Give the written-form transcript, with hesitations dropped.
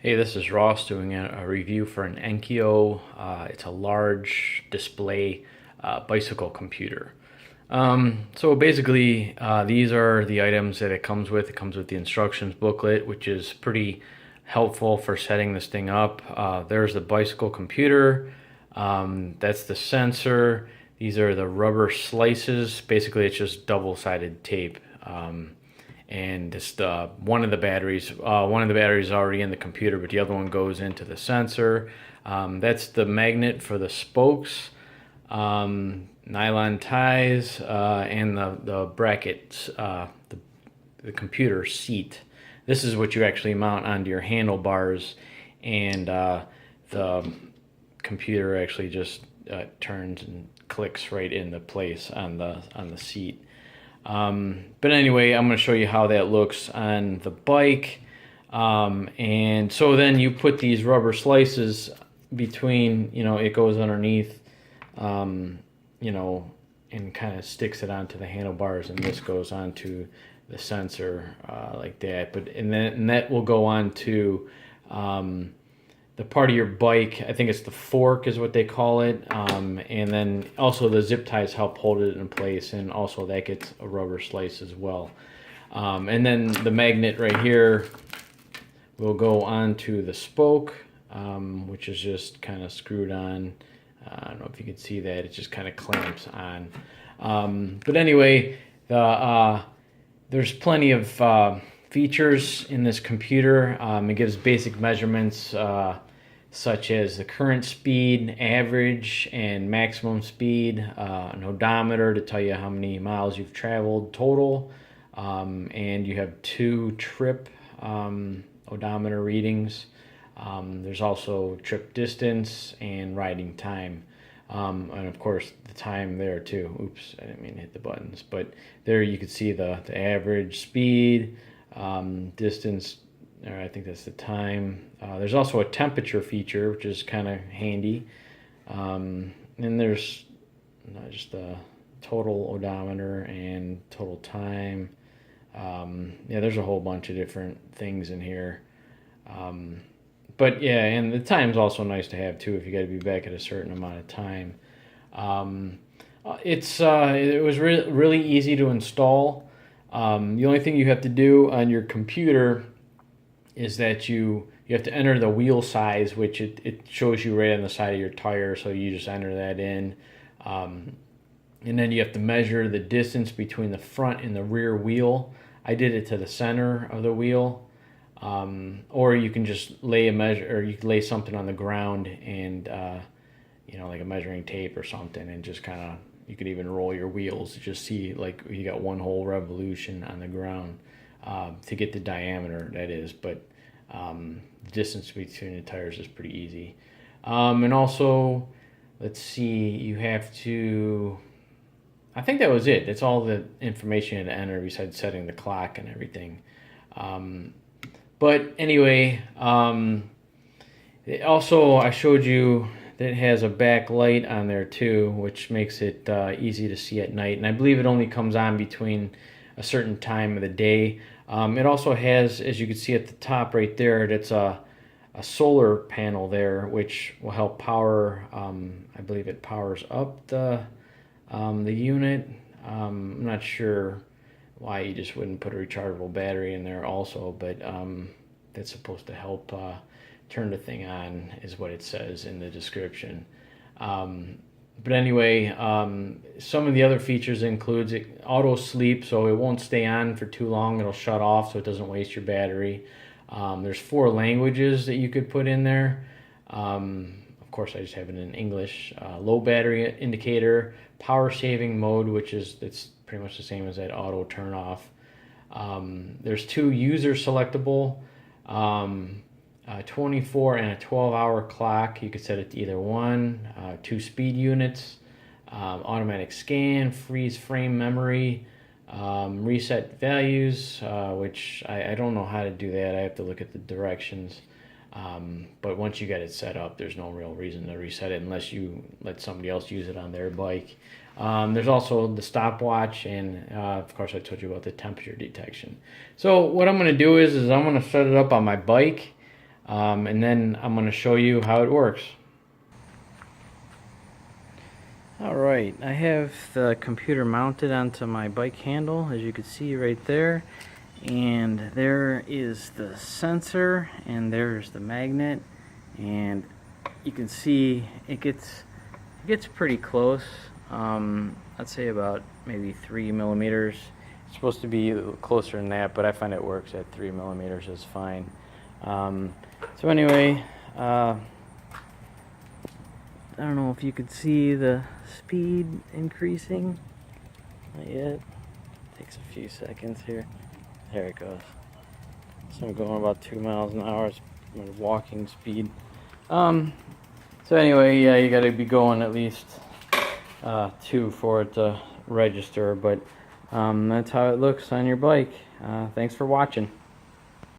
Hey, this is Ross doing a review for an Enkyo. It's a large display bicycle computer. So basically, these are the items that it comes with. It comes with the instructions booklet, which is pretty helpful for setting this thing up. There's the bicycle computer. That's the sensor. These are the rubber slices. Basically, it's just double-sided tape. And just one of the batteries is already in the computer, but the other one goes into the sensor. That's the magnet for the spokes, nylon ties, and the brackets, the computer seat. This is what you actually mount onto your handlebars, and the computer actually just turns and clicks right into place on the seat. But anyway, I'm going to show you how that looks on the bike. And so then you put these rubber slices between, it goes underneath, and kind of sticks it onto the handlebars, and this goes onto the sensor like that. And that will go onto the part of your bike. I think it's the fork is what they call it, and then also the zip ties help hold it in place, and also that gets a rubber slice as well. And then the magnet right here will go onto the spoke, which is just kind of screwed on. I don't know if you can see that. It just kind of clamps on. But anyway, there's plenty of features in this computer. It gives basic measurements such as the current speed, average, and maximum speed, an odometer to tell you how many miles you've traveled total, and you have 2 trip odometer readings. There's also trip distance and riding time, and of course the time there too. Oops, I didn't mean to hit the buttons, but there you can see the average speed, distance, or I think that's the time. There's also a temperature feature, which is kind of handy. And there's just the total odometer and total time. Yeah, there's a whole bunch of different things in here. But yeah, and the time's also nice to have too if you got to be back at a certain amount of time. It was really easy to install. The only thing you have to do on your computer is that you have to enter the wheel size, which it shows you right on the side of your tire, so you just enter that in. And then you have to measure the distance between the front and the rear wheel. I did it to the center of the wheel. Or you can just lay you can lay something on the ground and, like a measuring tape or something, and just kind of, you could even roll your wheels to just see, like, you got one whole revolution on the ground to get the diameter, that is. But the distance between the tires is pretty easy. And also, let's see, you have to, I think that was it. That's all the information you had to enter besides setting the clock and everything. But anyway, also I showed you that it has a backlight on there too, which makes it easy to see at night. And I believe it only comes on between a certain time of the day. It also has, as you can see at the top right there, that's a solar panel there, which will help power. I believe it powers up the unit. I'm not sure why you just wouldn't put a rechargeable battery in there also, but that's supposed to help turn the thing on, is what it says in the description. But anyway, some of the other features includes auto sleep, so it won't stay on for too long. It'll shut off so it doesn't waste your battery. There's 4 languages that you could put in there. Of course, I just have it in English. Low battery indicator, power saving mode, it's pretty much the same as that auto turn off. There's 2 user selectable, 24 and a 12-hour clock. You could set it to either one. 2 speed units, automatic scan, freeze frame memory, reset values, which I don't know how to do that. I have to look at the directions. But once you get it set up, there's no real reason to reset it unless you let somebody else use it on their bike. There's also the stopwatch, and of course I told you about the temperature detection. So what I'm going to do is I'm going to set it up on my bike. and then I'm going to show you how it works. Alright, I have the computer mounted onto my bike handle, as you can see right there, and there is the sensor and there's the magnet, and you can see it gets pretty close. I'd say about maybe 3 millimeters. It's supposed to be closer than that, but I find it works at 3 millimeters is fine. So anyway, I don't know if you could see the speed increasing. Not yet. Takes a few seconds here. There it goes. So I'm going about 2 miles an hour. It's my walking speed. So anyway, yeah, you got to be going at least 2 for it to register. But that's how it looks on your bike. Thanks for watching.